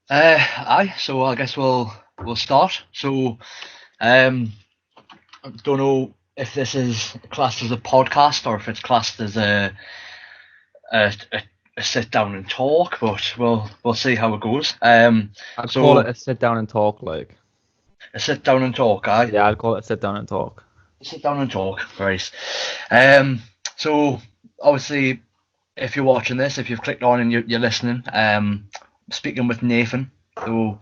Aye. So I guess we'll start. So I don't know if this is classed as a podcast or if it's classed as a, a, a sit down and talk, but we'll see how it goes. I'd call it So a sit down and talk, like. a sit down and talk, aye. Yeah, I'd call it a sit down and talk. Sit down and talk, right? Um, so obviously, if you're watching this, if you've clicked on and you're listening, speaking with Nathan. So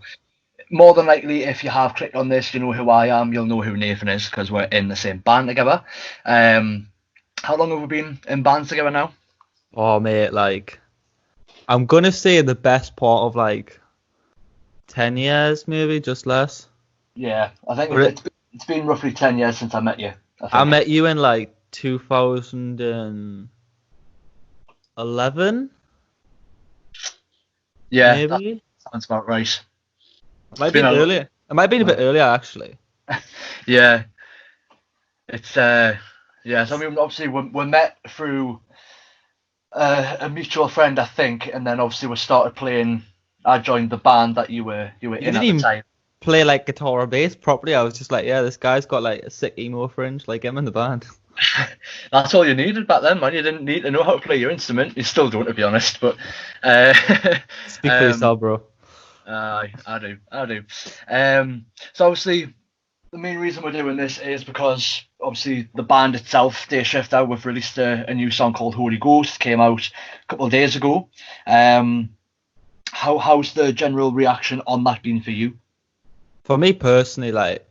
more than likely, if you have clicked on this, you know who I am. You'll know who Nathan is because we're in the same band together. How long have we been in bands together now? Oh, mate, like, I'm gonna say the best part of, like, 10 years, maybe, just less. Yeah, I think But it's been roughly 10 years since I met you. I I think. met you in, like, 2011, Yeah, that maybe? sounds about right. It might It's have been been a earlier. It might have been a bit earlier, actually. yeah. It's yeah. So I mean, obviously we met through a mutual friend, I think, and then obviously we started playing. I joined the band that you were You in didn't at the even time. play, like, guitar or bass properly. I was just like, yeah, this guy's got, like, a sick emo fringe, like, get him in the band. That's all you needed back then, man. You didn't need to know how to play your instrument. You still don't, to be honest. But uh, Speak for um, yourself, bro. I do. So obviously, the main reason we're doing this is because obviously the band itself, Dayshifter, we've released a new song called Holy Ghost. Came out a couple of days ago. How's the general reaction on that been for you? For me personally, like,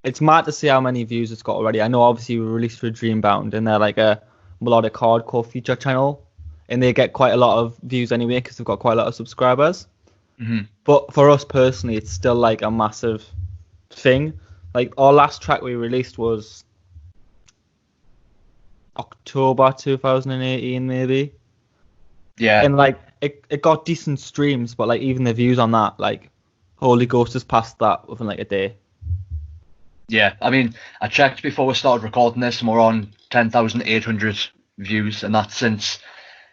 it's mad to see how many views it's got already. I know obviously we released for Dreambound and they're like a melodic hardcore feature channel and they get quite a lot of views anyway because they've got quite a lot of subscribers. Mm-hmm. But for us personally, it's still like a massive thing. Like our last track we released was October 2018 maybe. Yeah, And like it got decent streams, but like even the views on that, like Holy Ghost has passed that within like a day. yeah. I mean, I checked before we started recording this, and we're on 10,800 views, and that's since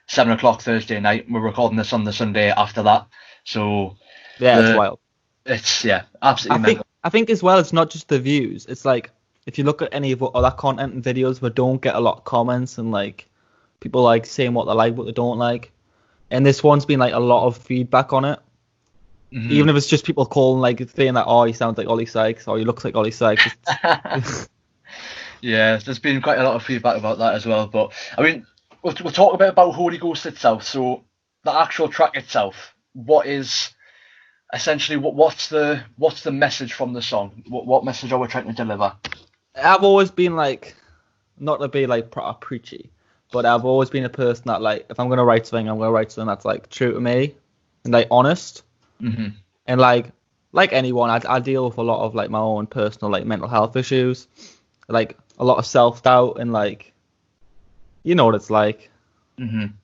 7 o'clock Thursday night. We're recording this on the Sunday after that, so Yeah, it's the wild. it's yeah, I absolutely think mental. I think as well it's not just the views. It's like if you look at any of other content and videos where don't get a lot of comments and like people like saying what they like, what they don't like. And this one's been like a lot of feedback on it. Hmm. Even if it's just people calling like saying that oh he sounds like Ollie Sykes or he looks like Ollie Sykes. Yeah, there's been quite a lot of feedback about that as well. But I mean, we'll talk a bit about Holy Ghost itself. So the actual track itself, what is essentially what's the message from the song? What message are we trying to deliver? I've always been like not to be like proper preachy, but I've always been a person that like if I'm gonna write something, I'm gonna write something that's like true to me and like honest. Hmm. And like anyone, I deal with a lot of like my own personal like mental health issues, like a lot of self doubt and like you know what it's like. Hmm.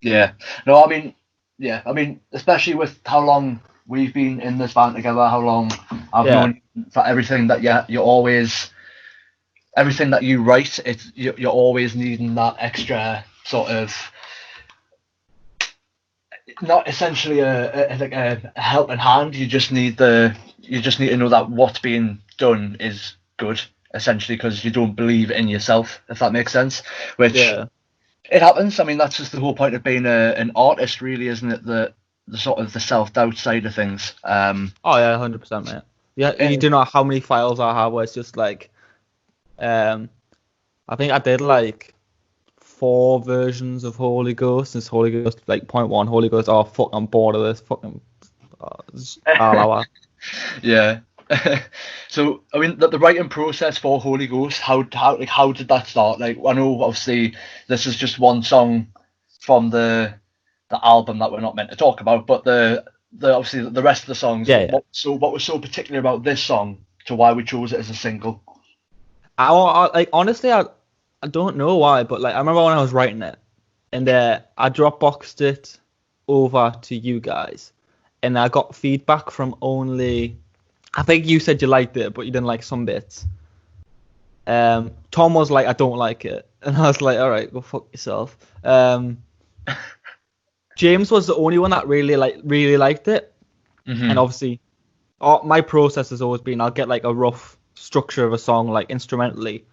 Yeah. No, I mean, yeah, I mean, especially with how long we've been in this band together, how long I've Yeah, known you, for everything that you're always everything that you write, you're always needing that extra sort of not essentially like a helping hand. You just need to know that what's being done is good, essentially, because you don't believe in yourself, if that makes sense. Which yeah. it happens. I mean, that's just the whole point of being an artist, really, isn't it? The sort of the self doubt side of things. Oh yeah, 100%, mate. Yeah, you And do know how many files I have where it's just like, um, I think I did like 4 versions of Holy Ghost. It's Holy Ghost like point one, Holy Ghost. Oh fuck, I'm bored of this. Fucking, yeah. So I mean, the writing process for Holy Ghost, how did that start? Like, I know obviously this is just one song from the album that we're not meant to talk about, but the obviously the rest of the songs. yeah, yeah. What was so particular about this song to why we chose it as a single? Like honestly, I don't know why, but like I remember when I was writing it, and I Dropboxed it over to you guys, and I got feedback from only. I think you said you liked it, but you didn't like some bits. Tom was like, I don't like it, and I was like, all right, go fuck yourself. James was the only one that really liked it, And obviously, my process has always been I'll get like a rough structure of a song, like instrumentally.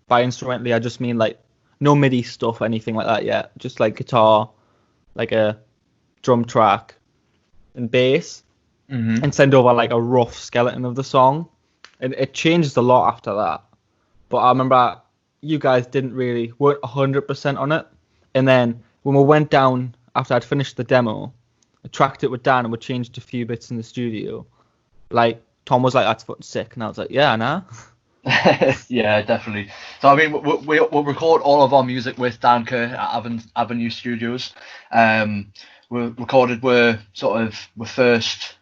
By instrumentally, I just mean like no MIDI stuff, anything like that yet. Just like guitar, like a drum track, and bass, and send over like a rough skeleton of the song. And it changes a lot after that. But I remember you guys weren't 100% on it. And then when we went down after I'd finished the demo, I tracked it with Dan and we changed a few bits in the studio. Like Tom was like, "That's fucking sick," and I was like, "Yeah, nah." Yeah, definitely. So I mean, we'll record all of our music with Dan Kerr at Avenue Studios. We recorded. We're first.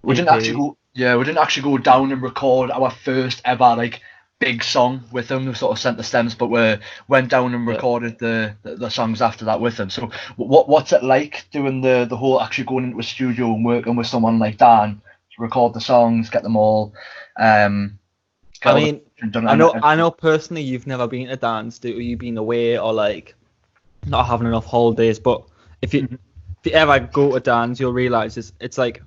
We didn't actually go. Yeah, we didn't actually go down and record our first ever like big song with them. We sort of sent the stems, but we went down and recorded the songs after that with them. So what's it like doing the whole actually going into a studio and working with someone like Dan to record the songs, get them all? I mean, I know personally you've never been to Dan's, or you've been away or like not having enough holidays. But if you ever go to Dan's, you'll realize it's like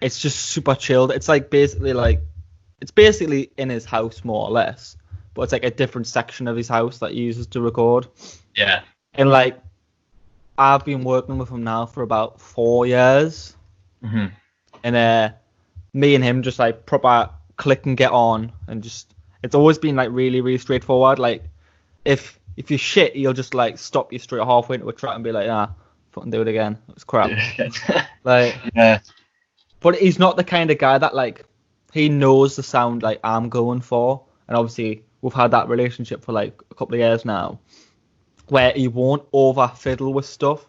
it's just super chilled. It's like it's basically in his house more or less, but it's like a different section of his house that he uses to record. Yeah. And like I've been working with him now for about 4 years, and me and him just like proper click and get on, and just it's always been like really, really straightforward. Like if you shit, he'll just like stop you straight halfway into a track and be like, "Ah, fucking do it again. It's crap." Like, yeah. But he's not the kind of guy that like he knows the sound like I'm going for, and obviously we've had that relationship for like a couple of years now, where he won't over fiddle with stuff.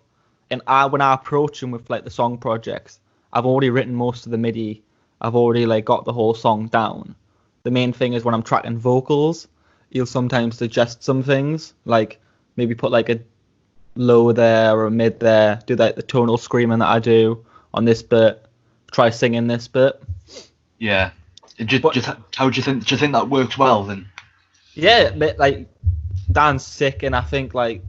And when I approach him with like the song projects, I've already written most of the MIDI. I've already like got the whole song down. The main thing is when I'm tracking vocals, he'll sometimes suggest some things, like maybe put like a low there or a mid there, do like the tonal screaming that I do on this bit, try singing this bit. Yeah. How do you think that works well then? Yeah, like Dan's sick, and I think like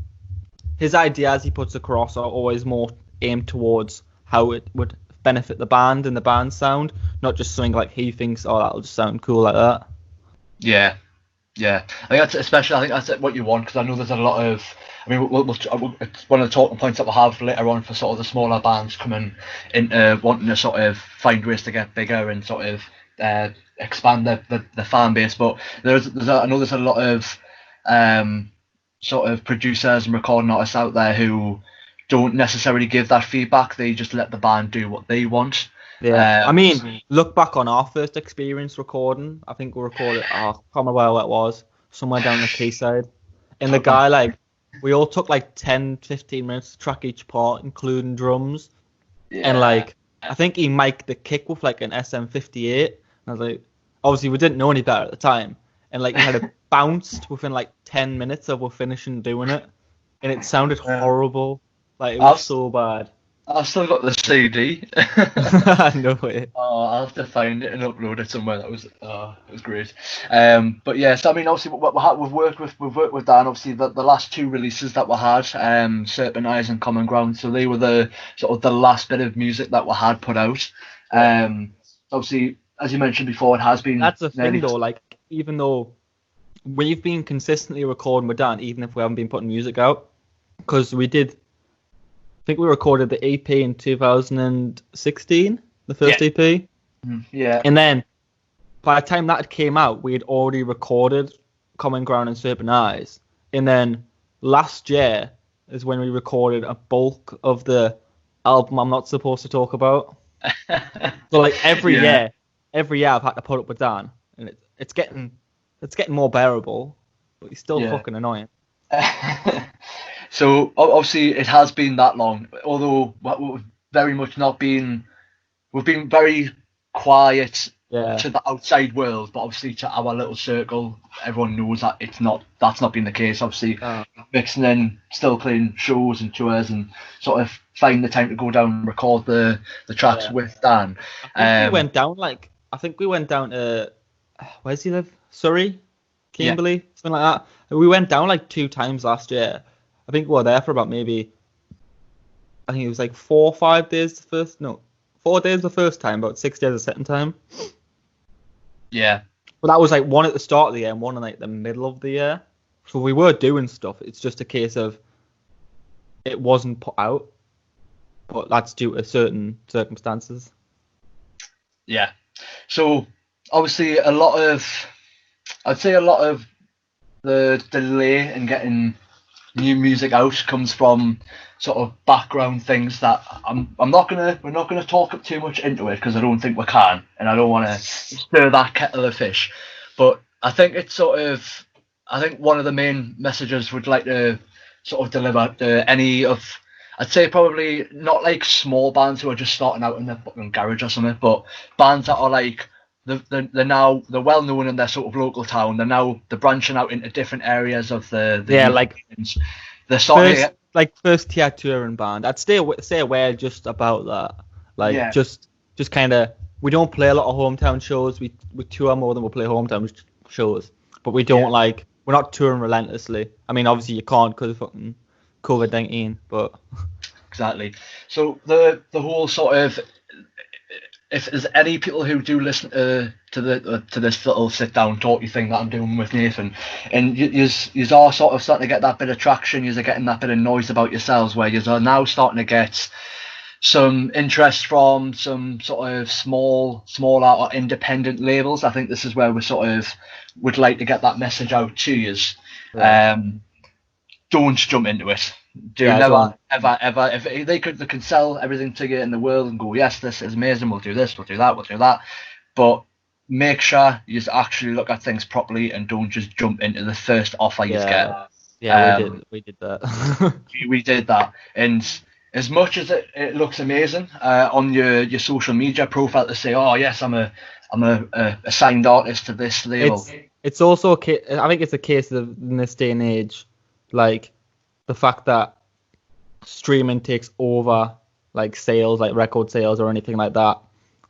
his ideas he puts across are always more aimed towards how it would benefit the band and the band sound, not just something like he thinks, "Oh, that'll just sound cool like that." Yeah. I think that's what you want, because I know there's a lot of. I mean, it's one of the talking points that we'll have later on for sort of the smaller bands coming into wanting to sort of find ways to get bigger and sort of expand the fan base. But I know there's a lot of sort of producers and recording artists out there who don't necessarily give that feedback. They just let the band do what they want. Yeah, I mean, look back on our first experience recording. I think we recorded, I can't remember where it was, somewhere down the quayside. And the guy, like, we all took like 10, 15 minutes to track each part, including drums. Yeah. And like, I think he mic'd the kick with like an SM58. And I was like, obviously we didn't know any better at the time. And like, we had it bounced within like 10 minutes of we finishing doing it. And it sounded horrible. Like, it was so bad. I've still got the CD. No way. Oh, I'll have to find it and upload it somewhere. It was great. But yeah, so I mean, obviously we've worked with Dan. Obviously, the last two releases that we had, Serpent Eyes and Common Ground. So they were the sort of the last bit of music that we had put out. Obviously, as you mentioned before, it has been. That's the thing, though. Like, even though we've been consistently recording with Dan, even if we haven't been putting music out, because we did. I think we recorded the EP in 2016, the first EP. Yeah. And then by the time that came out, we had already recorded Common Ground and Serpent Eyes. And then last year is when we recorded a bulk of the album I'm not supposed to talk about. So like every year I've had to put up with Dan, and it's getting more bearable, but he's still fucking annoying. So obviously it has been that long, although we've very much not been. We've been very quiet to the outside world, but obviously to our little circle, everyone knows that that's not been the case. Obviously, mixing in, still playing shows and tours, and sort of finding the time to go down and record the tracks with Dan. We went down to where does he live? Surrey, Kimberley, something like that. We went down like 2 times last year. I think we were there for about maybe I think it was like 4 or 5 days the first. No, 4 days the first time, about 6 days the second time. Yeah. But that was like one at the start of the year and one in like the middle of the year. So we were doing stuff. It's just a case of it wasn't put out, but that's due to certain circumstances. Yeah. So obviously I'd say a lot of the delay in getting new music out comes from sort of background things that we're not gonna talk too much into it because I don't think we can, and I don't want to stir that kettle of fish. But I think I think one of the main messages we'd like to sort of deliver to any of, I'd say probably not like small bands who are just starting out in their fucking garage or something, but bands that are like they're well known in their sort of local town. They're branching out into different areas of the Yeah, UK like scenes. They're starting first tier touring band. I'd stay aware just about that. Like Yeah. just kind of, we don't play a lot of hometown shows. We tour more than we play hometown shows, but we don't we're not touring relentlessly. I mean, obviously you can't because of fucking COVID-19, but Exactly. So the whole sort of, if there's any people who do listen to this little sit down talky thing that I'm doing with Nathan, and you are sort of starting to get that bit of traction, you're getting that bit of noise about yourselves, where you are now starting to get some interest from some sort of smaller or independent labels. I think this is where we sort of would like to get that message out to you. Right. Don't jump into it. Never, ever. If they can sell everything to you in the world and go, yes, this is amazing. We'll do this. We'll do that. We'll do that. But make sure you actually look at things properly and don't just jump into the first offer you get. Yeah, we did that. We did that, and as much as it looks amazing on your social media profile to say, oh yes, I'm a signed artist to this label. It's also I think it's a case of, in this day and age, like the fact that streaming takes over like sales, like record sales or anything like that,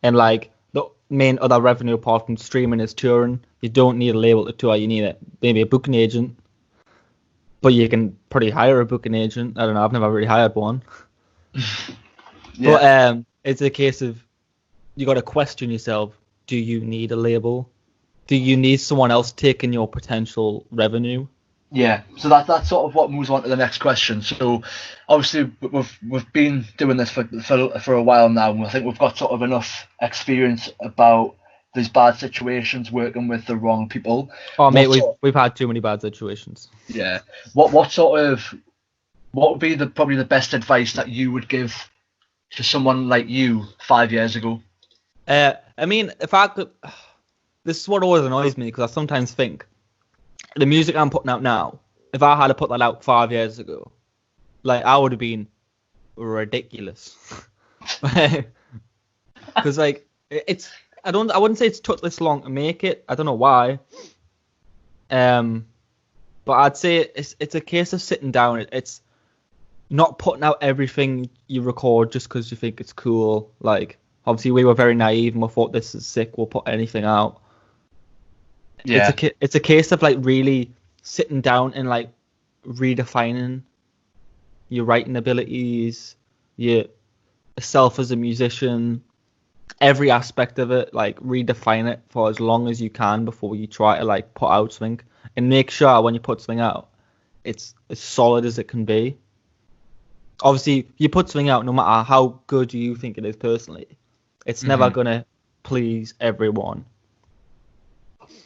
and like the main other revenue apart from streaming is touring. You don't need a label to tour. You need maybe a booking agent, but you can probably hire a booking agent. I don't know. I've never really hired one. But it's a case of you got to question yourself. Do you need a label? Do you need someone else taking your potential revenue? Yeah, so that's sort of what moves on to the next question. So obviously we've been doing this for a while now, and I think we've got sort of enough experience about these bad situations, working with the wrong people. Oh mate, we've had too many bad situations. Yeah. What would be probably the best advice that you would give to someone like you 5 years ago? I mean, if I could, this is what always annoys me, because I sometimes think the music I'm putting out now, if I had to put that out 5 years ago, like I would have been ridiculous. Because like I wouldn't say it's took this long to make it. I don't know why. But I'd say it's a case of sitting down. It's not putting out everything you record just because you think it's cool. Like obviously we were very naive and we thought this is sick. We'll put anything out. Yeah. It's a case of like really sitting down and like redefining your writing abilities, yourself as a musician, every aspect of it. Like redefine it for as long as you can before you try to like put out something, and make sure when you put something out, it's as solid as it can be. Obviously, you put something out, no matter how good you think it is personally, it's never gonna please everyone.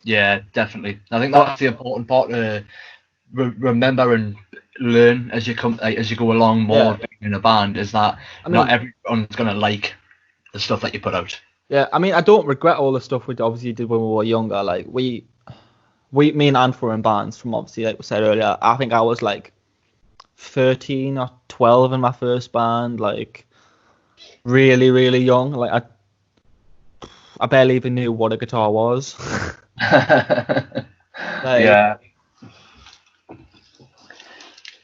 Yeah, definitely. I think that's the important part to remember and learn as you go along more in a band, is that not everyone's gonna like the stuff that you put out. Yeah, I mean, I don't regret all the stuff we obviously did when we were younger. Like me and Ant were in bands from, obviously, like we said earlier. I think I was like 13 or 12 in my first band, like really, really young. Like I barely even knew what a guitar was. Yeah.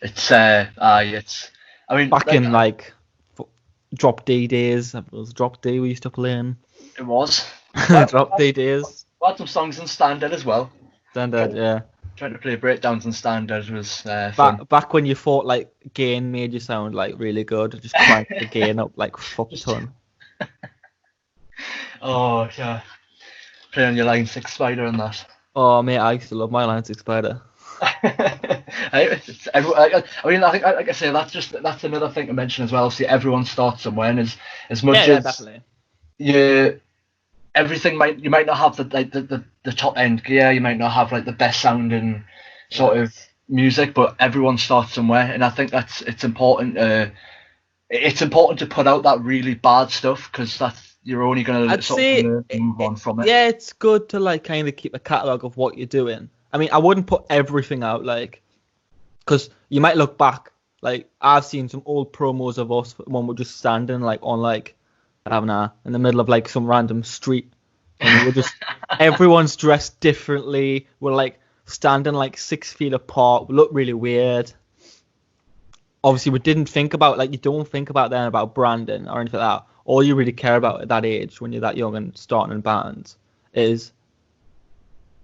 It's I mean, back in like Drop D days. It was Drop D we used to play in. It was Drop D days. We had some songs in standard as well. Standard, yeah. trying to play breakdowns and standards was fun. Back when you thought like gain made you sound like really good, just crank the gain up like fuck ton. Oh yeah, playing on your Line 6 Spider and that. Oh mate, I used to love my Line 6 Spider. I mean, I think, like I say, that's another thing to mention as well. See, everyone starts somewhere, and as much Yeah, as definitely. everything you might not have the top end gear, you might not have like the best sounding sort of music, but everyone starts somewhere, and I think it's important. It's important to put out that really bad stuff because you're only going to sort of move on from it. Yeah, it's good to like kind of keep a catalogue of what you're doing. I mean, I wouldn't put everything out, like, because you might look back. Like, I've seen some old promos of us when we're just standing, like, on, like, I don't know, in the middle of, like, some random street. And we're just, everyone's dressed differently. We're, like, standing, like, 6 feet apart. We look really weird. Obviously, we didn't think about, like, you don't think about then about branding or anything like that. All you really care about at that age, when you're that young and starting in bands, is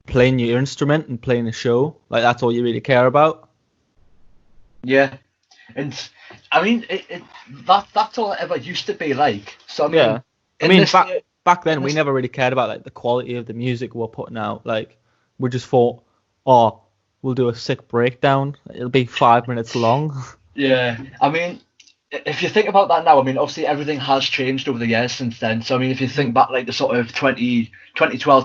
playing your instrument and playing a show. Like, that's all you really care about. Yeah, and I mean that's all it ever used to be like. So I mean, back then we never really cared about like the quality of the music we're putting out. Like, we just thought, oh, we'll do a sick breakdown. It'll be 5 minutes long. Yeah, I mean, if you think about that now, I mean, obviously everything has changed over the years since then. So I mean, if you think back like the sort of 2012,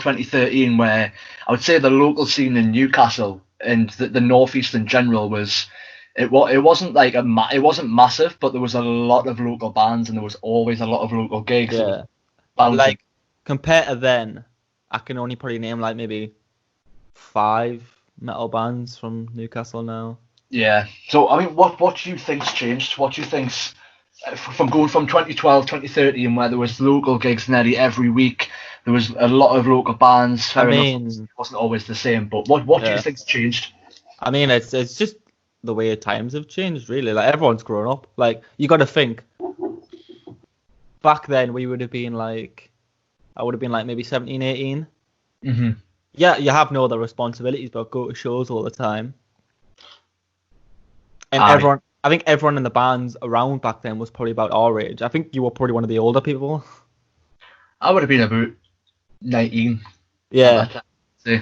2013, where I would say the local scene in Newcastle and the northeast in general was. It wasn't like it wasn't massive, but there was a lot of local bands and there was always a lot of local gigs. Yeah. Like, compared to then, I can only probably name like maybe 5 metal bands from Newcastle now. Yeah. So I mean, what do you think's changed? What do you think's from going from 2012, 2013, where there was local gigs nearly every week? There was a lot of local bands. Fair enough, it wasn't always the same. But what do you think's changed? I mean, it's just the way times have changed, really. Like, everyone's grown up. Like, you got to think. Back then, we would have been like, I would have been like maybe 17, 18. Mm-hmm. Yeah, you have no other responsibilities but go to shows all the time. And I think everyone in the bands around back then was probably about our age. I think you were probably one of the older people. I would have been about 19. Yeah. I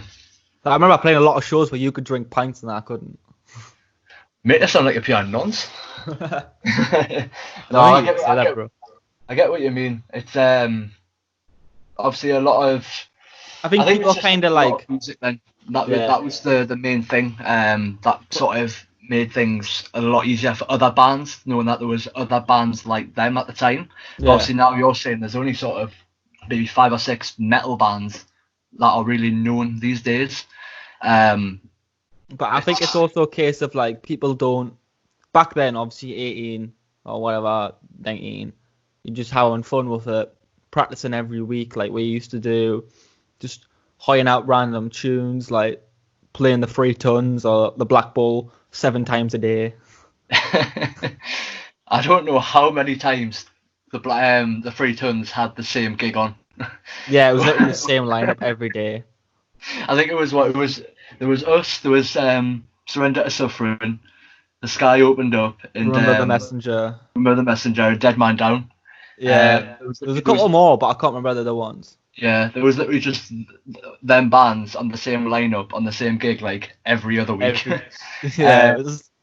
remember playing a lot of shows where you could drink pints and I couldn't. Mate, that sound like a pure nonce. No, I get what you mean. It's obviously a lot of. I think people kind of like music then. That was the main thing. That sort of made things a lot easier for other bands, knowing that there was other bands like them at the time. Yeah. Obviously now you're saying there's only sort of maybe 5 or 6 metal bands that are really known these days. But I think it's also a case of like people don't. Back then, obviously 18 or whatever, 19, you're just having fun with it, practicing every week like we used to do, just hiring out random tunes, like playing the 3 Tons or the Black Bull 7 times a day. I don't know how many times the 3 Tons had the same gig on. Yeah, it was literally the same lineup every day. I think it was there was us, there was Surrender to Suffering, The Sky Opened Up, and Remember the Messenger, Dead Man Down. Yeah, there was a couple more, but I can't remember the other ones. Yeah, there was literally just them bands on the same lineup on the same gig like every other week.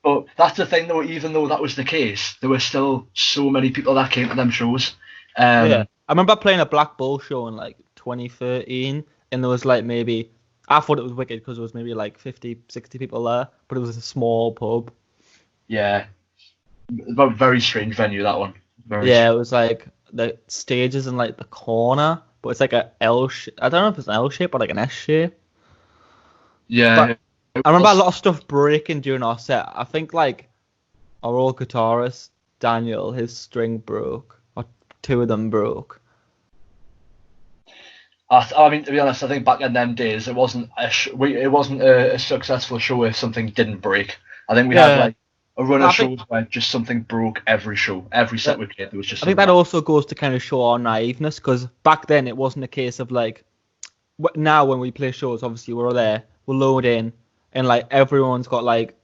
But that's the thing though, even though that was the case, there were still so many people that came to them shows. Yeah, I remember playing a Black Bull show in like 2013, and there was like maybe, I thought it was wicked because there was maybe like 50, 60 people there, but it was a small pub. Yeah, a very strange venue, that one. It was like the stage is in like the corner, but it's like a L shape. I don't know if it's an L shape or like an S shape. Yeah. But I remember a lot of stuff breaking during our set. I think like our old guitarist, Daniel, his string broke, or 2 of them broke. I mean, to be honest, I think back in them days, it wasn't a successful show if something didn't break. I think we had like a run of shows where just something broke every show, every set we played. There was just. I think that also goes to kind of show our naiveness, because back then it wasn't a case of like. Now when we play shows, obviously we're there, we'll load in, and like everyone's got like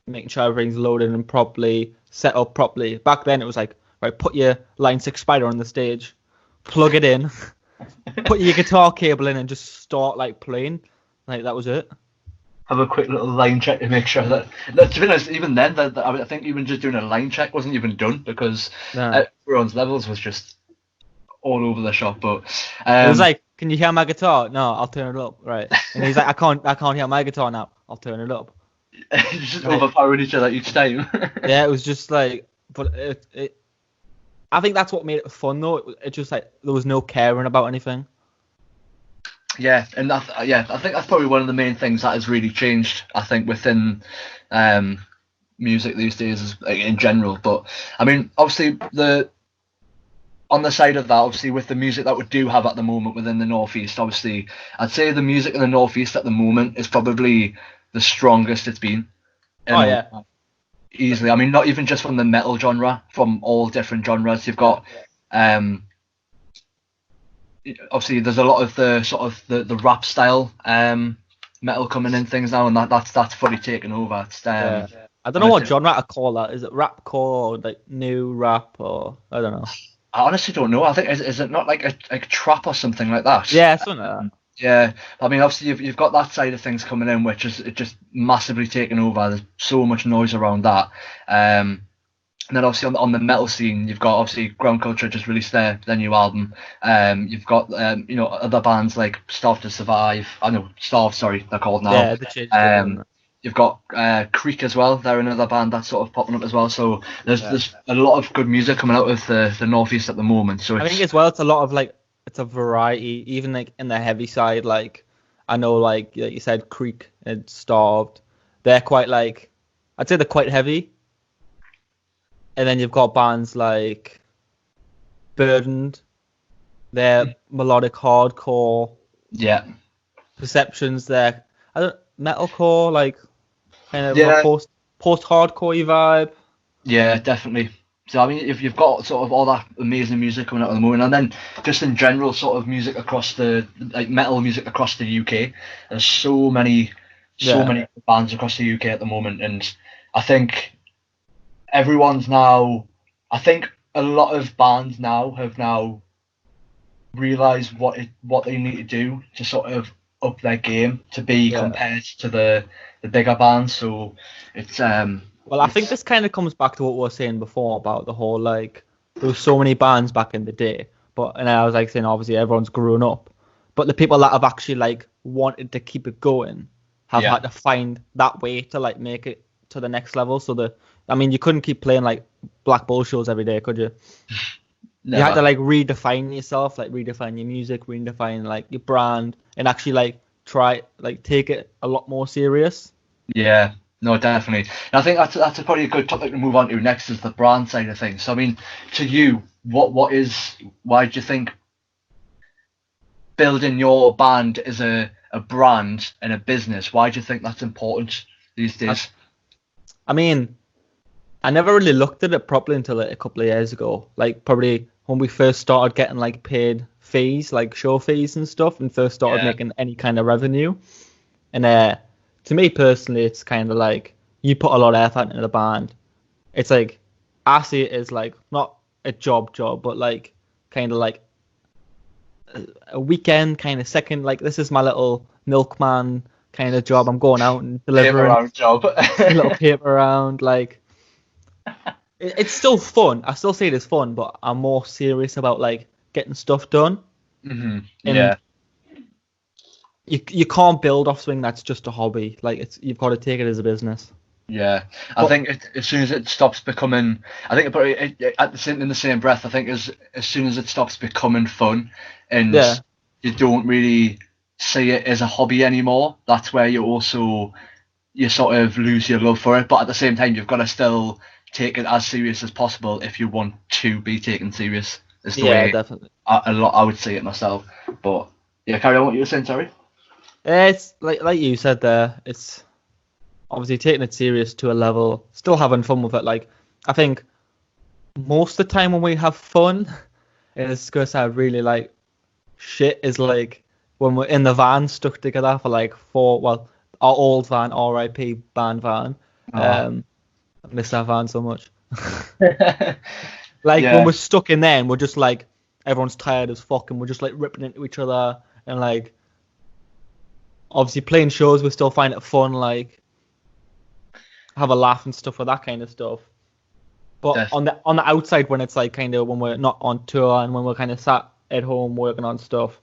making sure everything's loaded and properly set up properly. Back then it was like, right, put your Line 6 Spider on the stage, plug it in, put your guitar cable in, and just start like playing. Like that was it. Have a quick little line check to make sure that to be honest, even then, I think even just doing a line check wasn't even done because No. everyone's levels was just all over the shop. But It was like, can you hear my guitar? No, I'll turn it up. Right. And he's like, I can't hear my guitar now. I'll turn it up. just overpowering each other each time. Yeah, it was just like, but I think that's what made it fun though. It just like there was no caring about anything. Yeah, and I think that's probably one of the main things that has really changed. I think within music these days, is, like, in general. But I mean, obviously on the side of that, obviously with the music that we do have at the moment within the Northeast, obviously I'd say the music in the Northeast at the moment is probably the strongest it's been. Oh yeah. Easily. I mean, not even just from the metal genre, from all different genres. You've got obviously there's a lot of the sort of the rap style metal coming in things now, and that's fully taken over. It's, I don't know what genre I call that. Is it rapcore or like new rap, or I don't know. I honestly don't know. I think is it not like a trap or something like that? Yeah, something like that. Yeah, I mean, obviously you've got that side of things coming in, which is just massively taken over. There's so much noise around that. And then obviously on the metal scene, you've got obviously Ground Culture just released their new album. You've got other bands like Starve to Survive. I know Starve, sorry, they're called now. Yeah, the change. You've got Creek as well. They're another band that's sort of popping up as well. So there's a lot of good music coming out of the Northeast at the moment. So I think as well, it's a lot of like, it's a variety, even like in the heavy side. Like I know, like you said, Creek and Starved, they're quite like, I'd say they're quite heavy. And then you've got bands like Burdened, they're melodic hardcore. Yeah. Perceptions, they're metalcore, like kind of post hardcore vibe. Yeah, definitely. So I mean, if you've got sort of all that amazing music coming out at the moment, and then just in general sort of music across metal music across the UK, there's so many bands across the UK at the moment, and I think everyone's now, I think a lot of bands now have realised what they need to do to sort of up their game to be compared to the bigger bands. So it's well, I think this kind of comes back to what we were saying before about the whole, like, there was so many bands back in the day, and I was like saying obviously everyone's grown up, but the people that have actually like wanted to keep it going have had to find that way to like make it to the next level. So I mean, you couldn't keep playing like Black Bull shows every day, could you? Never. You had to like redefine yourself, like redefine your music, redefine like your brand, and actually like try like take it a lot more serious. Yeah, no, definitely. And I think that's probably a good topic to move on to next, is the brand side of things. So I mean, to you, why do you think building your band as a brand and a business, why do you think that's important these days? I mean, I never really looked at it properly until like a couple of years ago. Like probably when we first started getting like paid fees, like show fees and stuff, and first started making any kind of revenue. And to me personally, it's kind of like you put a lot of effort into the band. It's like, I see it as like not a job, but like kind of like a weekend kind of second, like this is my little milkman kind of job. I'm going out and delivering paper round job. a little paper round, like it's still fun. I still say it is fun, but I'm more serious about like getting stuff done. Mm-hmm. And you can't build off something that's just a hobby. Like you've got to take it as a business. Yeah, I think as soon as it stops becoming, I think in the same breath, I think as soon as it stops becoming fun, and you don't really see it as a hobby anymore, that's where you sort of lose your love for it. But at the same time, you've got to still take it as serious as possible if you want to be taken serious. Is the way definitely. I would see it myself. But yeah, carry on what you were saying, sorry. It's like you said there. It's obviously taking it serious to a level, still having fun with it. Like I think most of the time when we have fun, and it's going to sound really like shit, is like when we're in the van stuck together for like our old van, R.I.P. band van. Oh. I miss that van so much. Like Yeah. when we're stuck in there and we're just like everyone's tired as fuck and we're just like ripping into each other and like obviously playing shows we still find it fun, like have a laugh and stuff with that kind of stuff. But on the outside when it's like kind of when we're not on tour and when we're kind of sat at home working on stuff,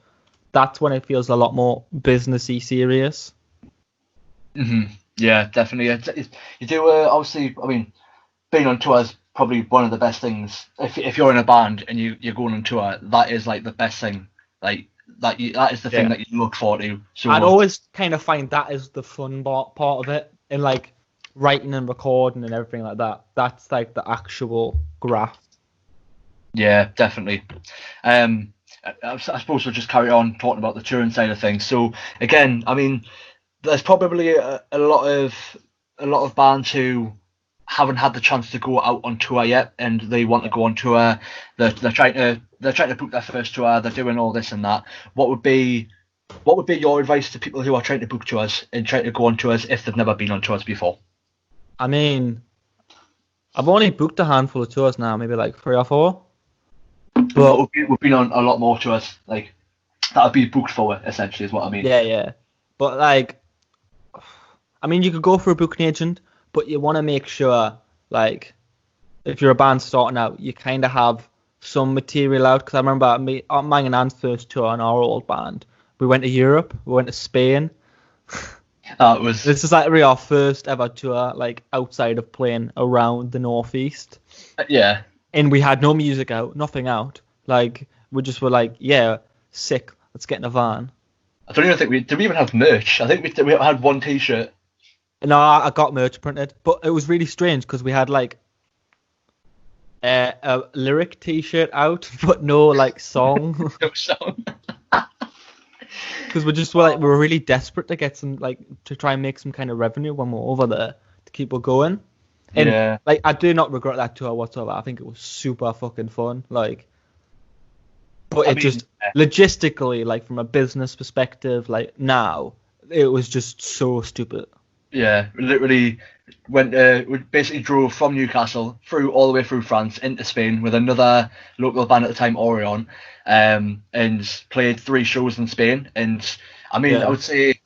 that's when it feels a lot more businessy serious. Yeah, definitely. You do obviously. I mean, being on tour is probably one of the best things. If you're in a band and you're going on tour, that is like the best thing. Like that is the thing that you look forward to. So I'd always kind of find that is the fun part of it, and like writing and recording and everything like that. That's like the actual graft. Yeah, definitely. I suppose we'll just carry on talking about the touring side of things. So again, I mean, there's probably a lot of bands who haven't had the chance to go out on tour yet, and they want to go on tour. They're trying to book their first tour. They're doing all this and that. What would be your advice to people who are trying to book tours and trying to go on tours if they've never been on tours before? I mean, I've only booked a handful of tours now, maybe like 3 or 4. But we've been on a lot more tours, like that would be booked for, essentially, is what I mean. Yeah. But like, I mean, you could go for a booking agent, but you want to make sure, like, if you're a band starting out, you kind of have some material out. Because I remember mine and Anne's first tour on our old band, we went to Europe, we went to Spain. This is like really our first ever tour, like outside of playing around the northeast. Yeah. And we had no music out, nothing out. Like we just were like, yeah, sick. Let's get in a van. I don't even think did we even have merch. I think we had one T-shirt. No, I got merch printed, but it was really strange because we had like a lyric T-shirt out, but no like song. No song. Because we were really desperate to get some to try and make some kind of revenue when we're over there to keep it going. And like I do not regret that tour whatsoever. I think it was super fucking fun. Like, but logistically, like from a business perspective, like now it was just so stupid. Yeah, literally we basically drove from Newcastle all the way through France into Spain with another local band at the time, Orion, and played 3 shows in Spain. And I mean, I would say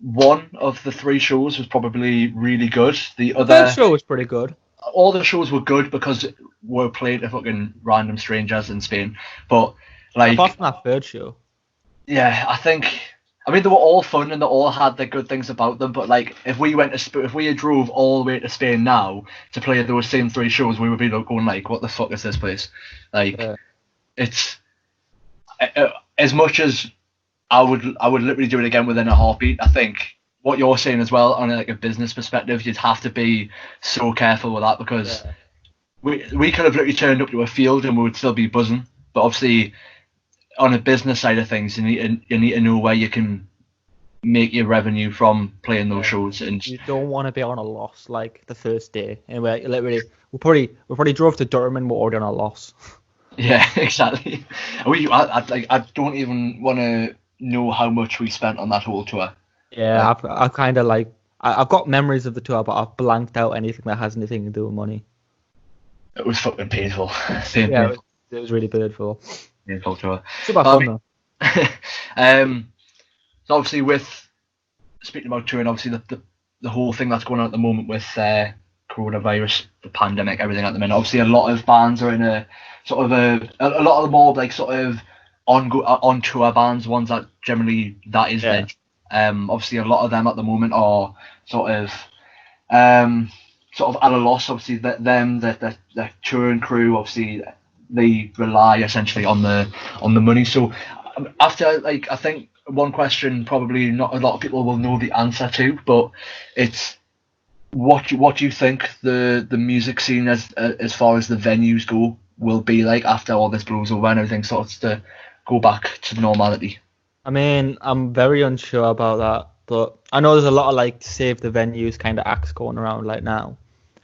one of the 3 shows was probably really good. The other show was pretty good. All the shows were good because we're playing to fucking random strangers in Spain. But like, apart from that 3rd show, yeah, I mean, they were all fun and they all had their good things about them. But like, if we drove all the way to Spain now to play those same 3 shows, we would be going like, "What the fuck is this place?" Like, it's as much as I would literally do it again within a heartbeat. I think what you're saying as well, on like a business perspective, you'd have to be so careful with that because we could have literally turned up to a field and we would still be buzzing. But obviously, on a business side of things, you need to know where you can make your revenue from playing those shows, and you don't want to be on a loss like the first day. And we probably drove to Durham and we're already on a loss. Yeah, exactly. I don't even want to know how much we spent on that whole tour. Yeah, I kind of like I've got memories of the tour, but I've blanked out anything that has anything to do with money. It was fucking painful. It was really painful. Painful tour. Super fun though. So obviously, with speaking about touring, obviously the whole thing that's going on at the moment with coronavirus, the pandemic, everything at the minute. Obviously, a lot of bands are in a sort of a lot of the more like sort of on tour bands, ones that generally that is their. Obviously, a lot of them at the moment are sort of at a loss. Obviously, the touring crew, obviously, they rely essentially on the money. So after, like, I think one question probably not a lot of people will know the answer to, but it's what do you think the music scene as far as the venues go will be like after all this blows over and everything starts to go back to normality? I mean, I'm very unsure about that, but I know there's a lot of like save the venues kind of acts going around like now.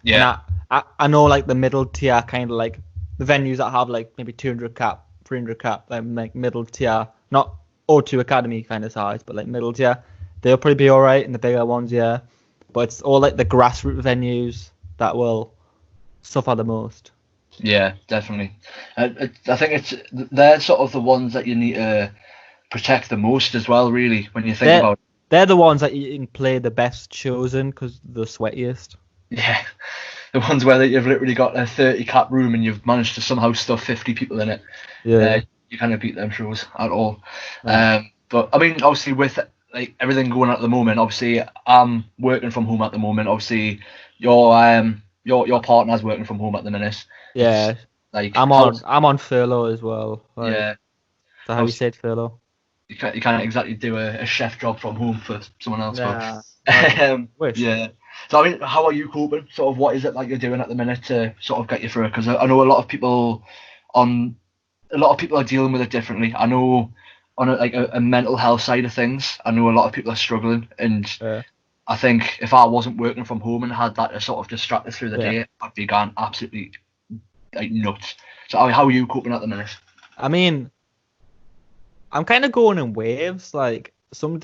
Yeah. And I know like the middle tier kind of like the venues that have like maybe 200 cap, 300 cap, like middle tier, not O2 Academy kind of size, but like middle tier, they'll probably be all right in the bigger ones, yeah. But it's all like the grassroots venues that will suffer the most. Yeah, definitely. I think they're sort of the ones that you need to protect the most as well, really, when you think They're about it. they're the ones that you can play the best shows in because they're the sweatiest. Yeah, the ones where you've literally got a 30 cap room and you've managed to somehow stuff 50 people in it. Yeah. You can't beat them shows at all. No. But I mean, obviously with like everything going on at the moment, obviously I'm working from home at the moment. Obviously your partner's working from home at the minute. It's Yeah. like I'm on furlough as well. Like, yeah, so how you obviously said furlough? you can't exactly do a chef job from home for someone else, but Nah. I wish. yeah. So I mean, how are you coping? Sort of what is it like you're doing at the minute to sort of get you through it? Because I know on a lot of people are dealing with it differently. I know on a mental health side of things, I know a lot of people are struggling, and Yeah. I think if I wasn't working from home and had that to sort of distract us through the Yeah. day, I'd be going absolutely like nuts. So I mean, how are you coping at the minute? I mean, I'm kind of going in waves. Like some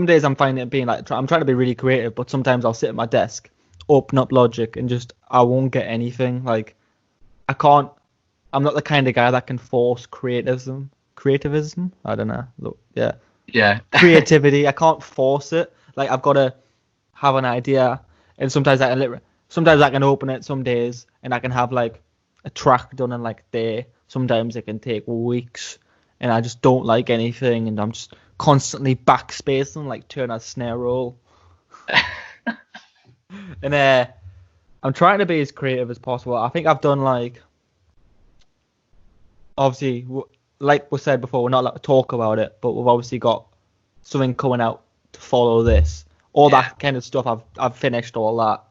days I'm finding it being like I'm trying to be really creative, but sometimes I'll sit at my desk, open up Logic, and just I won't get anything. Like I can't. I'm not the kind of guy that can force creativism. Creativism? I don't know. Look, yeah, Yeah, creativity. I can't force it. Like I've got to have an idea, and sometimes I can open it some days, and I can have like a track done in like a day. Sometimes it can take weeks, and I just don't like anything, and I'm just constantly backspacing like turn a snare roll. And I'm trying to be as creative as possible. I think I've done like obviously like we said before, we're not allowed to talk about it, but we've obviously got something coming out to follow this. All Yeah. that kind of stuff. I've finished all that.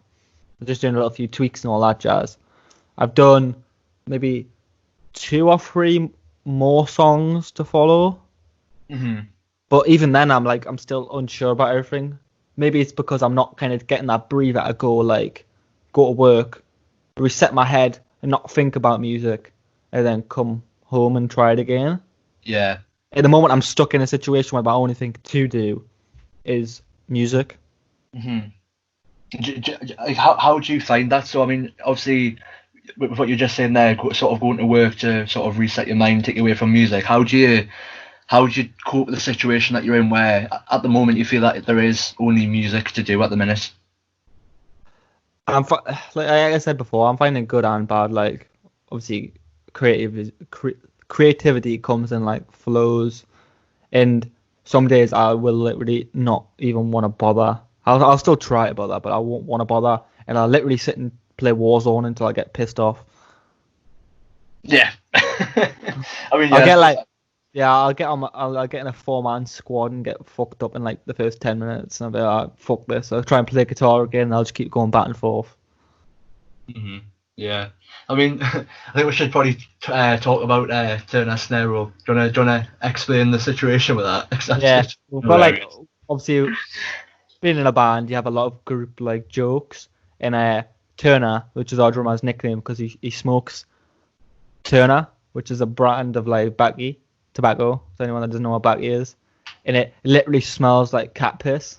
I'm just doing a little few tweaks and all that jazz. I've done maybe 2 or 3 more songs to follow. hmm But even then, I'm still unsure about everything. Maybe it's because I'm not kind of getting that breather to go to work, reset my head, and not think about music, and then come home and try it again. yeah. At the moment, I'm stuck in a situation where my only thing to do is music. hmm Like, how do you find that? So I mean, obviously, with what you're just saying there, sort of going to work to sort of reset your mind, take you away from music. How do you cope with the situation that you're in, where at the moment you feel that there is only music to do at the minute? Like I said before, I'm finding good and bad. Like obviously, creativity comes in like flows, and some days I will literally not even want to bother. I'll still try to bother, but I won't want to bother, and I'll literally sit and play Warzone until I get pissed off. Yeah. I mean, I'll yeah, get like, yeah, I'll get in a 4-man squad and get fucked up in like the first 10 minutes, and I'll be like, fuck this. I'll try and play guitar again, and I'll just keep going back and forth. yeah. I mean, I think we should probably talk about Turner Snare Roll. Do you wanna explain the situation with that? 'Cause that's Yeah, just but like hilarious. obviously being in a band, you have a lot of group like jokes, and Turner, which is our drummer's nickname because he smokes Turner, which is a brand of like tobacco. For anyone that doesn't know what backy is, and it literally smells like cat piss,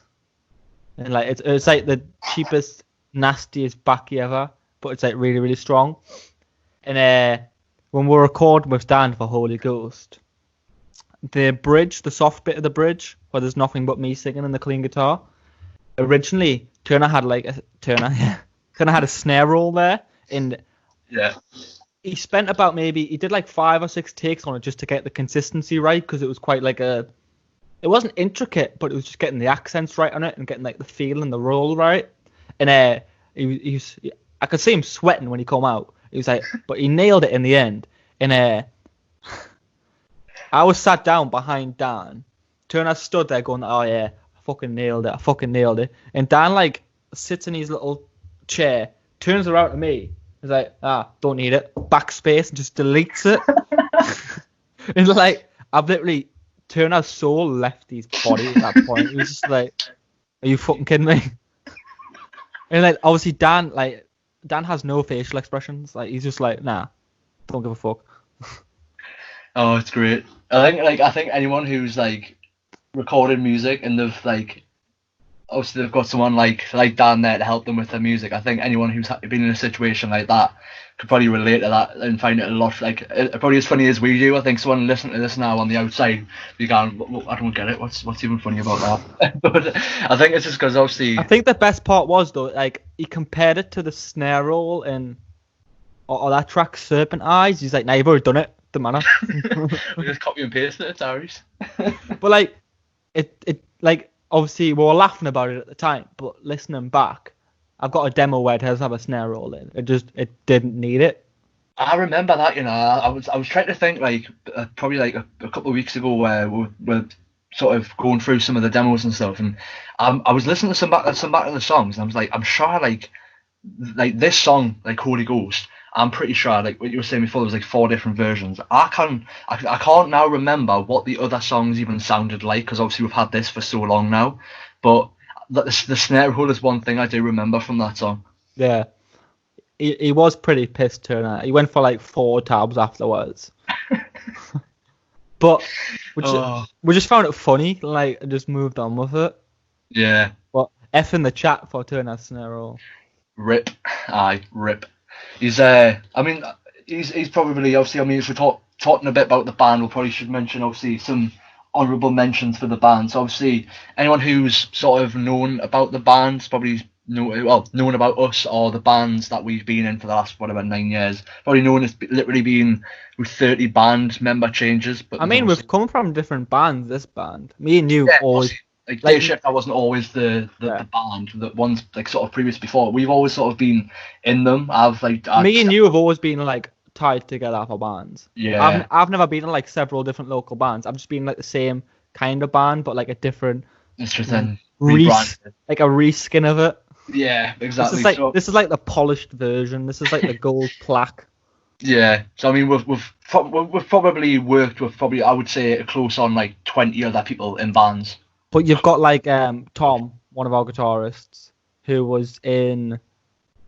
and like it's like the cheapest, nastiest backy ever, but it's like really really strong. And when we're recording with Dan for Holy Ghost, the soft bit of the bridge where there's nothing but me singing and the clean guitar. Originally, Turner had Turner had a snare roll there, and Yeah. he spent he did like 5 or 6 takes on it just to get the consistency right, because it was quite like it wasn't intricate, but it was just getting the accents right on it and getting like the feel and the roll right. And I could see him sweating when he come out. He was like, but he nailed it in the end. And I was sat down behind Dan. Turner stood there going, oh yeah, I fucking nailed it. And Dan like sits in his little chair, turns around to me. He's like, don't need it. Backspace and just deletes it. And like, I've literally, Turner's soul left his body at that point. He was just like, are you fucking kidding me? And like, obviously Dan has no facial expressions. Like, he's just like, nah, don't give a fuck. Oh, it's great. I think anyone who's like recorded music, and they've like obviously they've got someone like Dan there to help them with their music. I think anyone who's been in a situation like that could probably relate to that and find it a lot like probably as funny as we do. I think someone listening to this now on the outside be going, I don't get it. What's even funny about that? But I think it's just because obviously I think the best part was though, like he compared it to the snare roll in or that track Serpent Eyes. He's like, nah, you've already done it. Doesn't matter. we just copy and paste it, Darius. But like it like obviously we were laughing about it at the time, but listening back, I've got a demo where it does have a snare roll in. It didn't need it. I remember that, you know. I was trying to think like probably like a couple of weeks ago where we're sort of going through some of the demos and stuff, and I was listening to some back of the songs, and I was like, I'm sure like this song like Holy Ghost. I'm pretty sure like what you were saying before, there was like 4 different versions. I can't now remember what the other songs even sounded like because obviously we've had this for so long now, but the snare roll is one thing I do remember from that song. Yeah. He was pretty pissed Turner. He went for like 4 tabs afterwards. But we just found it funny, like and just moved on with it. Yeah. But F in the chat for Turner's snare roll. Rip. Aye, rip. He's he's probably obviously, I mean, if we're talking a bit about the band, we probably should mention obviously some honourable mentions for the band. So obviously anyone who's sort of known about the band probably known about us or the bands that we've been in for the last 9 years. Probably known as literally being with 30 band member changes. But I mean, we've come from different bands. This band, me and you, always. Like Dayshifter wasn't always the band, the ones like sort of previous before. We've always sort of been in them. Me and you have always been like tied together for bands. Yeah. I've never been in like several different local bands. I've just been like the same kind of band, but like a different. It's just then like a reskin of it. Yeah, exactly. This is like the polished version. This is like the gold plaque. Yeah. So I mean, we've probably worked with I would say close on like 20 other people in bands. But you've got like Tom, one of our guitarists, who was in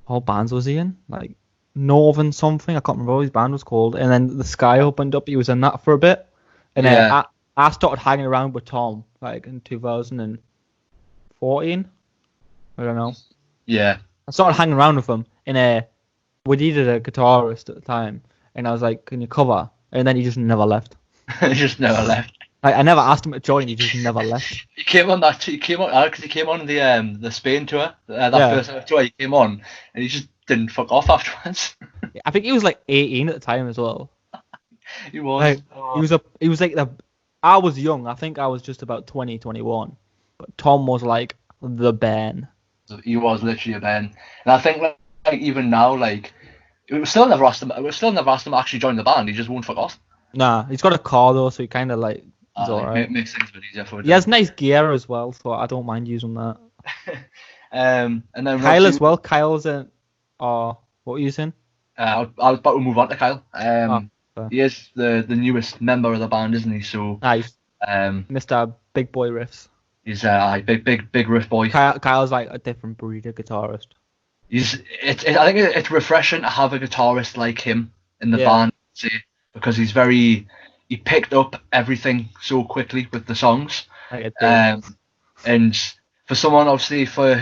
what bands was he in? Like Northern something. I can't remember what his band was called. And then the Sky opened up. He was in that for a bit. And then I started hanging around with Tom like in 2014. I don't know. Yeah. I started hanging around with him, and we needed a guitarist at the time, and I was like, "Can you cover?" And then he just never left. He just never left. Like, I never asked him to join. He just never left. He came on because he came on the Spain tour, first tour. He came on, and he just didn't fuck off afterwards. I think he was like 18 at the time as well. He was. Like, he was like I was young. I think I was just about 20, 21. But Tom was like the Ben. He was literally a Ben, and I think like even now, like we still never asked him to actually join the band. He just won't fuck off. Nah, he's got a car though, so he kind of like is alright. Makes things a bit easier for him. He has nice gear as well, so I don't mind using that. And then Kyle as well. Kyle's in. What were you saying? I was about to move on to Kyle. He is the newest member of the band, isn't he? So nice. Mr. Big Boy Riffs. He's a big riff boy. Kyle's like a different breed of guitarist. I think it's refreshing to have a guitarist like him in the band, because he picked up everything so quickly with the songs. And for someone obviously I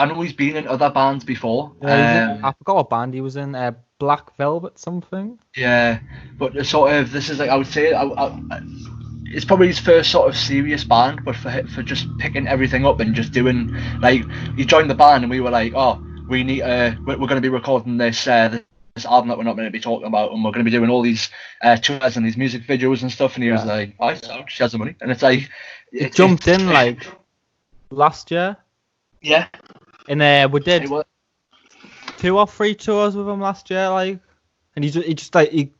know he's been in other bands before. I forgot what band he was in. Black Velvet something. Yeah, but sort of this is like I would say it's probably his first sort of serious band, but for just picking everything up and just doing like he joined the band and we were like, oh, we need we're going to be recording this album that we're not going to be talking about, and we're going to be doing all these tours and these music videos and stuff, and he was like, I she has the money, and it's like he jumped in like last year. Yeah, and we did 2 or 3 tours with him last year, like, and he just like it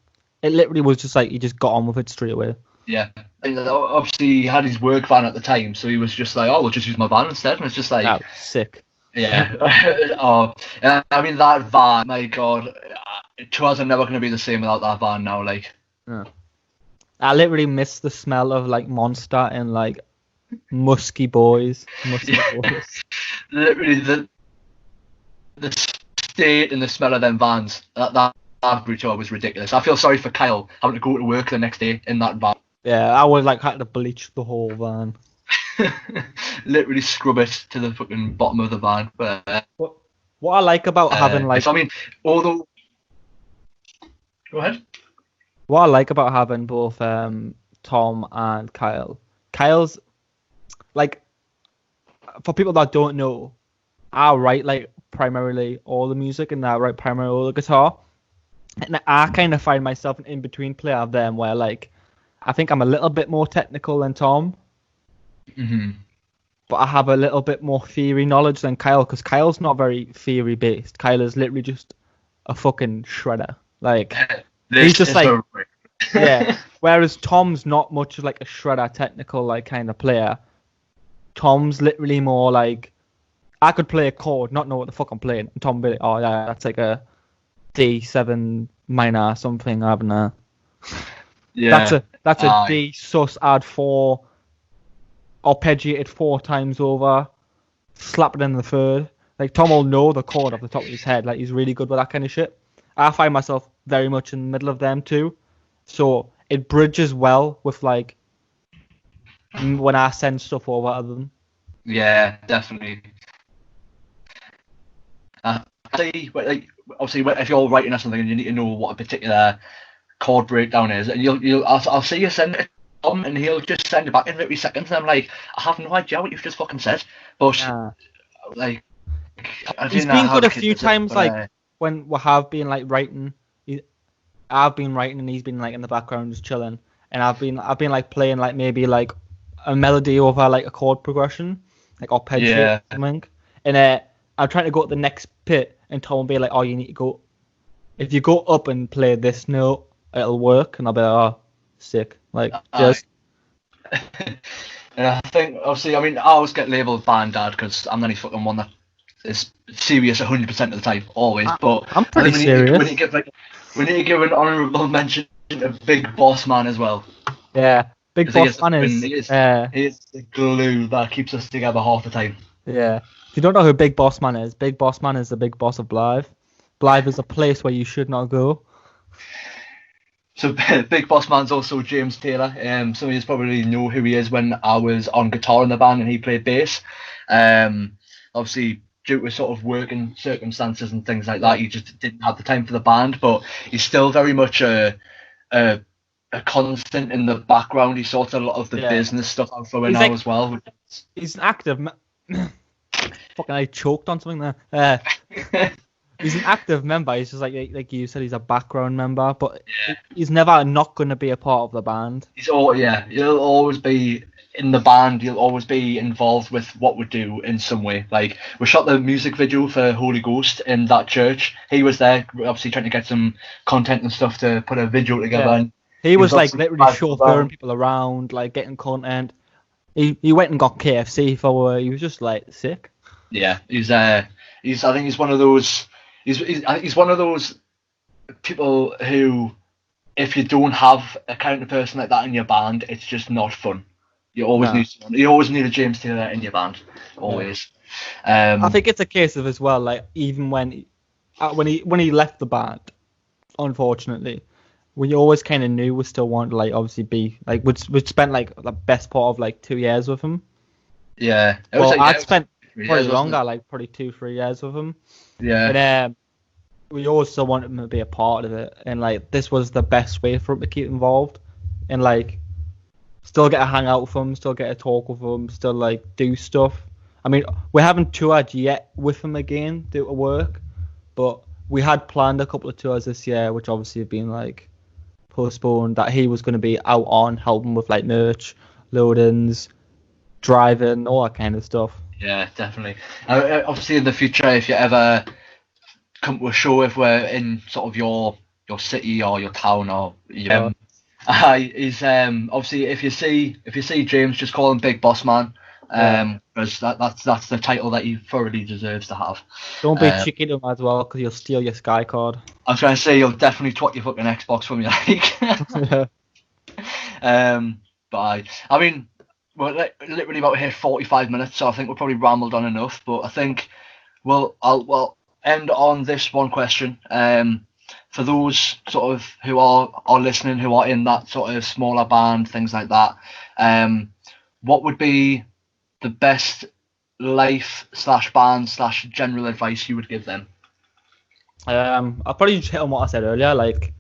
literally was just like he just got on with it straight away. Yeah, and obviously he had his work van at the time, so he was just like, oh, we'll just use my van instead, and it's just like sick. Yeah. I mean that van, my god, tours are never going to be the same without that van now. Like, I literally miss the smell of like Monster and like musky boys. Literally the state and the smell of them vans. That tour was ridiculous. I feel sorry for Kyle having to go to work the next day in that van. Yeah, I would like had to bleach the whole van. Literally scrub it to the fucking bottom of the van. But What I like about having like so I mean, although, go ahead. what I like about having both Tom and Kyle. Kyle's like, for people that don't know, I write like primarily all the music and I write primarily all the guitar. And I kind of find myself an in-between player of them where like I think I'm a little bit more technical than Tom, Hmm. but I have a little bit more theory knowledge than Kyle because Kyle's not very theory based. Kyle is literally just a fucking shredder. Like he's This just is like the yeah. Whereas Tom's not much like a shredder technical like kind of player. Tom's literally more like I could play a chord, not know what the fuck I'm playing, and Tom would be like, oh yeah, that's like a D7 minor something, I don't know. yeah. That's a Aye. D sus add 4 arpeggiated 4 times over, slap it in the third. Like Tom will know the chord off the top of his head. Like he's really good with that kind of shit. I find myself very much in the middle of them too, so it bridges well with like when I send stuff over to them. Yeah, definitely. I see, like, obviously, if you're writing or something and you need to know what a particular chord breakdown is, and I'll see you send it to Tom, and he'll just send it back in 30 seconds, and I'm like, I have no idea what you've just fucking said, but Yeah. like, I He's don't know been how good the a kid few does it, times, but like when we have been like writing. I've been writing and he's been like in the background just chilling, and I've been like playing like maybe like a melody over like a chord progression, like arpeggiate yeah, or something, and I'm trying to go to the next bit, and Tom will be like, "Oh, you need to go. If you go up and play this note, it'll work," and I'll be like, "Oh, sick!" Like I, just and I think obviously, I mean, I always get labelled band dad because I'm the only fucking one that is serious 100% of the time, always. I, But I'm I pretty think serious. we need to give an honourable mention to Big Boss Man as well. Yeah, Big Because he Boss is Man is he is the glue that keeps us together half the time. yeah. If you don't know who Big Boss Man is, Big Boss Man is the big boss of Blythe. Blythe is a place where you should not go. So Big Boss Man's also James Taylor. Some of you probably know who he is when I was on guitar in the band and he played bass. Um, Obviously due to sort of working circumstances and things like Yeah. that, he just didn't have the time for the band. But he's still very much a, a constant in the background. He sorts a lot of the Yeah. business stuff out for it He's now like as well. he's an active. Fucking, I choked on something there. He's an active member. He's just like you said, he's a background member, but he's never not going to be a part of the band. He's all yeah. He'll always be in the band. He'll always be involved with what we do in some way. Like we shot the music video for Holy Ghost in that church. He was there, obviously trying to get some content and stuff to put a video together. Yeah, And he he was was like obviously literally driving chauffeuring around. people around, like getting content. He went and got KFC for. He was just like sick. Yeah, he's I think he's one of those. I think he's one of those people who, if you don't have a kind of person like that in your band, it's just not fun. You always Nah. need someone. You always need a James Taylor in your band. Yeah. Always. I Um, think it's a case of as well, like even when he left the band, unfortunately, we always kind of knew we still wanted to like obviously be like we'd spent like the best part of like 2 years with him. yeah. It was Well, like yeah, I'd it was spent 3 years, probably wasn't it? longer, like probably 2-3 years with him, Yeah. and we always still wanted him to be a part of it, and like this was the best way for him to keep involved, and like still get to hang out with him, still get to talk with him, still like do stuff. I mean, we haven't toured yet with him again due to work, but we had planned a couple of tours this year, which obviously have been like postponed. That he was going to be out on helping with like merch, loadings, driving, all that kind of stuff. Yeah, definitely. Obviously, in the future, if you ever come to a show, if we're in sort of your city or your town or Uh, he's obviously if you see James, just call him Big Boss Man. yeah. Because that's the title that he thoroughly deserves to have. Don't be Um, cheeky to him as well, because he'll steal your Sky card. I was going to say you'll definitely twat your fucking Xbox from you, like. Yeah. But I mean, we're literally about to hit 45 minutes, so I think we've probably rambled on enough. But I think, well, I'll end on this one question. for those sort of who are listening, who are in that sort of smaller band, things like that, what would be the best life/band/general advice you would give them? I'll probably just hit on what I said earlier, like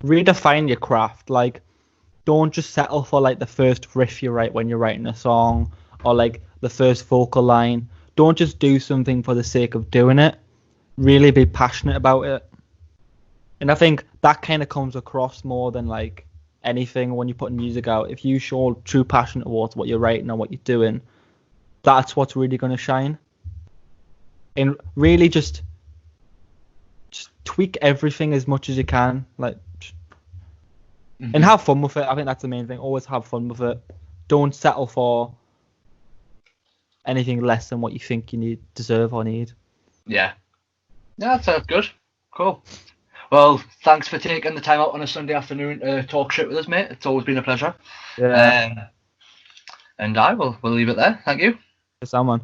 redefine your craft. Like, don't just settle for like the first riff you write when you're writing a song, or like the first vocal line. Don't just do something for the sake of doing it. Really be passionate about it. And I think that kind of comes across more than like anything when you're putting music out. If you show true passion towards what you're writing and what you're doing, that's what's really going to shine. And really just tweak everything as much as you can, like, and have fun with it. I think that's the main thing. Always have fun with it. Don't settle for anything less than what you think you deserve or need. Yeah, that sounds good. Cool. Well, thanks for taking the time out on a Sunday afternoon to talk shit with us, mate. It's always been a pleasure. Yeah. And we'll leave it there. Thank you. Someone.